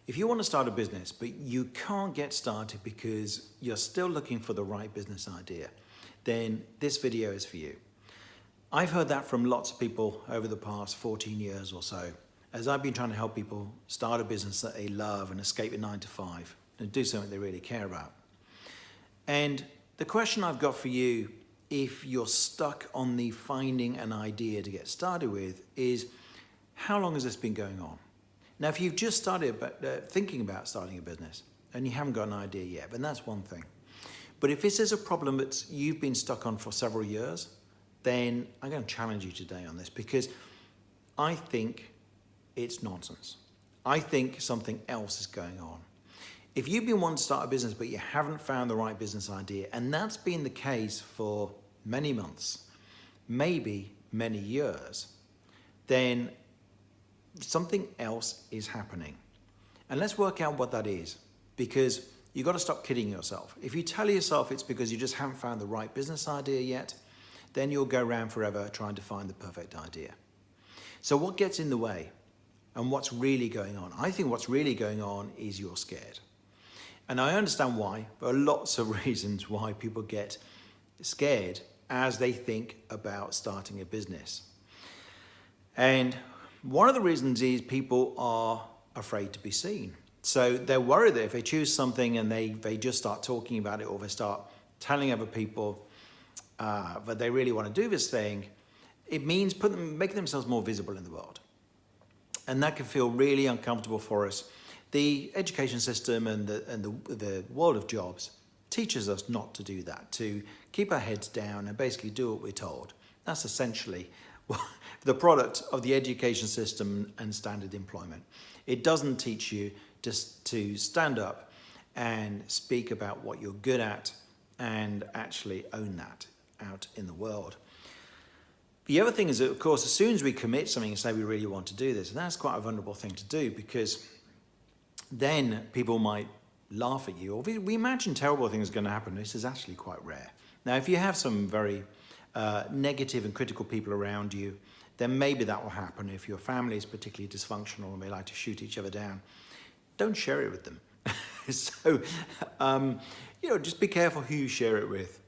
If you want to start a business, but you can't get started because you're still looking for the right business idea, then this video is for you. I've heard that from lots of people over the past 14 years or so, as I've been trying to help people start a business that they love and escape a 9-to-5 and do something they really care about. And the question I've got for you, if you're stuck on the finding an idea to get started with, is how long has this been going on? Now, if you've just started thinking about starting a business and you haven't got an idea yet, then that's one thing. But if this is a problem that you've been stuck on for several years, then I'm going to challenge you today on this, because I think it's nonsense. I think something else is going on. If you've been wanting to start a business but you haven't found the right business idea, and that's been the case for many months, maybe many years, then something else is happening. And let's work out what that is, because you've got to stop kidding yourself. If you tell yourself it's because you just haven't found the right business idea yet, then you'll go around forever trying to find the perfect idea. So what gets in the way and what's really going on? I think what's really going on is you're scared. And I understand why. There are lots of reasons why people get scared as they think about starting a business. And one of the reasons is people are afraid to be seen. So they're worried that if they choose something and they just start talking about it, or they start telling other people that they really want to do this thing, it means making themselves more visible in the world. And that can feel really uncomfortable for us. The education system and the world of jobs teaches us not to do that, to keep our heads down and basically do what we're told. That's essentially the product of the education system and standard employment. It doesn't teach you just to stand up and speak about what you're good at and actually own that out in the world. The other thing is that, of course, as soon as we commit something and say we really want to do this, and that's quite a vulnerable thing to do, because then people might laugh at you, or we imagine terrible things are going to happen. This is actually quite rare. Now, if you have some very negative and critical people around you, then maybe that will happen. If your family is particularly dysfunctional and they like to shoot each other down, don't share it with them. So, just be careful who you share it with.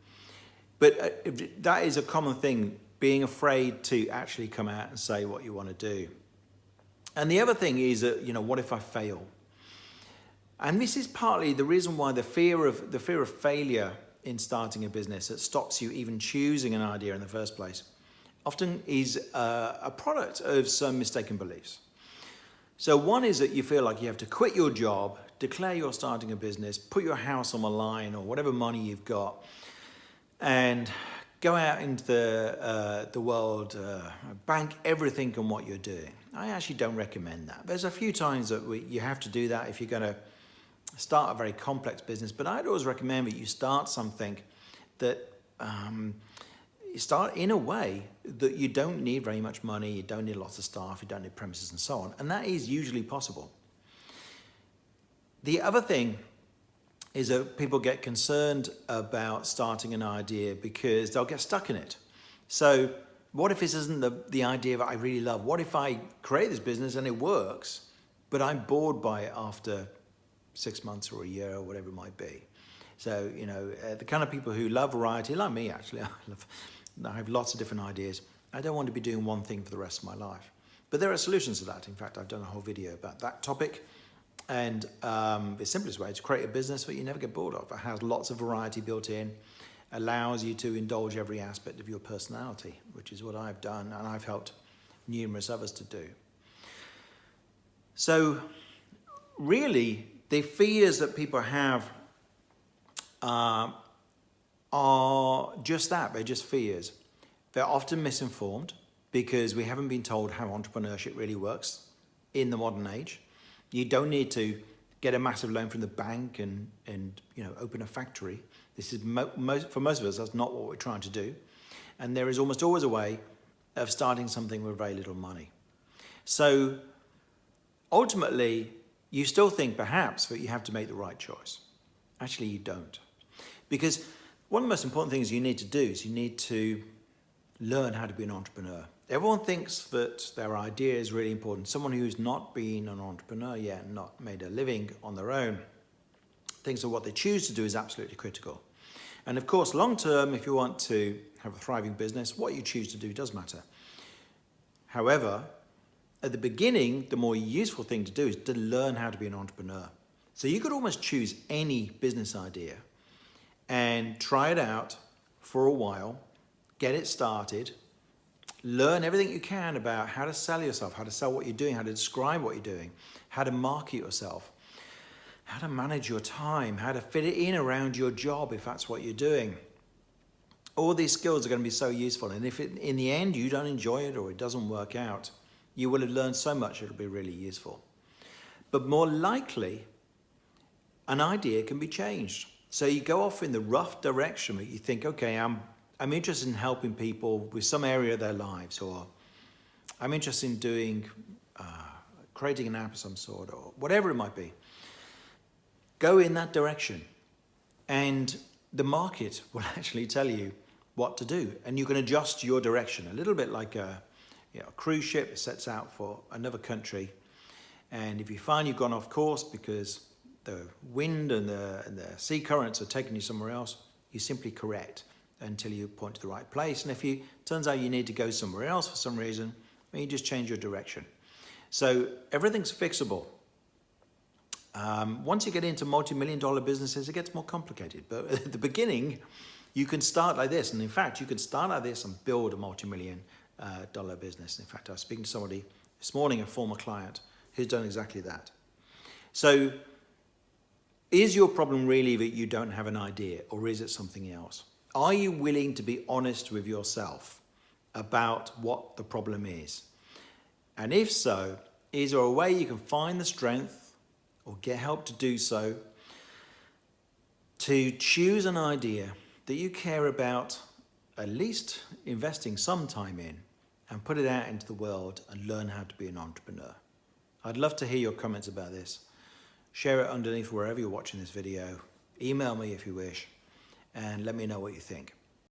But that is a common thing, being afraid to actually come out and say what you want to do. And the other thing is that, what if I fail? And this is partly the reason why the fear of failure in starting a business that stops you even choosing an idea in the first place often is a product of some mistaken beliefs. So one is that you feel like you have to quit your job, declare you're starting a business, put your house on the line or whatever money you've got, and go out into the world, bank everything on what you're doing. I actually don't recommend that. There's a few times that you have to do that if you're going to start a very complex business, but I'd always recommend that you start something that you start in a way that you don't need very much money, you don't need lots of staff, you don't need premises and so on, and that is usually possible. The other thing is that people get concerned about starting an idea because they'll get stuck in it. So what if this isn't the idea that I really love? What if I create this business and it works, but I'm bored by it after 6 months or a year or whatever it might be? So, the kind of people who love variety, like me actually, I have lots of different ideas. I don't want to be doing one thing for the rest of my life. But there are solutions to that. In fact, I've done a whole video about that topic. And the simplest way is to create a business that you never get bored of. It has lots of variety built in, allows you to indulge every aspect of your personality, which is what I've done, and I've helped numerous others to do. So really, the fears that people have are just that. They're just fears. They're often misinformed because we haven't been told how entrepreneurship really works in the modern age. You don't need to get a massive loan from the bank and open a factory. This is for most of us, that's not what we're trying to do. And there is almost always a way of starting something with very little money. So ultimately, you still think perhaps that you have to make the right choice. Actually, you don't. Because one of the most important things you need to do is you need to learn how to be an entrepreneur. Everyone thinks that their idea is really important. Someone who's not been an entrepreneur yet, not made a living on their own, thinks that what they choose to do is absolutely critical. And of course, long term, if you want to have a thriving business, what you choose to do does matter. However, at the beginning, the more useful thing to do is to learn how to be an entrepreneur. So you could almost choose any business idea and try it out for a while, get it started, learn everything you can about how to sell yourself, how to sell what you're doing, how to describe what you're doing, how to market yourself, how to manage your time, how to fit it in around your job if that's what you're doing. All these skills are going to be so useful. And if in the end you don't enjoy it or it doesn't work out, you will have learned so much it'll be really useful. But more likely, an idea can be changed. So you go off in the rough direction where you think, okay, I'm interested in helping people with some area of their lives, or I'm interested in doing, creating an app of some sort, or whatever it might be. Go in that direction, and the market will actually tell you what to do, and you can adjust your direction a little bit like a cruise ship that sets out for another country. And if you find you've gone off course because the wind and the sea currents are taking you somewhere else, you simply correct until you point to the right place. And if it turns out you need to go somewhere else for some reason, then you just change your direction. So everything's fixable. Once you get into multi-million-dollar businesses, it gets more complicated. But at the beginning, you can start like this. And in fact, you can start like this and build a multi-million-dollar business. In fact, I was speaking to somebody this morning, a former client, who's done exactly that. So is your problem really that you don't have an idea, or is it something else? Are you willing to be honest with yourself about what the problem is? And if so, is there a way you can find the strength or get help to do so, to choose an idea that you care about at least investing some time in, and put it out into the world and learn how to be an entrepreneur? I'd love to hear your comments about this. Share it underneath wherever you're watching this video. Email me if you wish, and let me know what you think.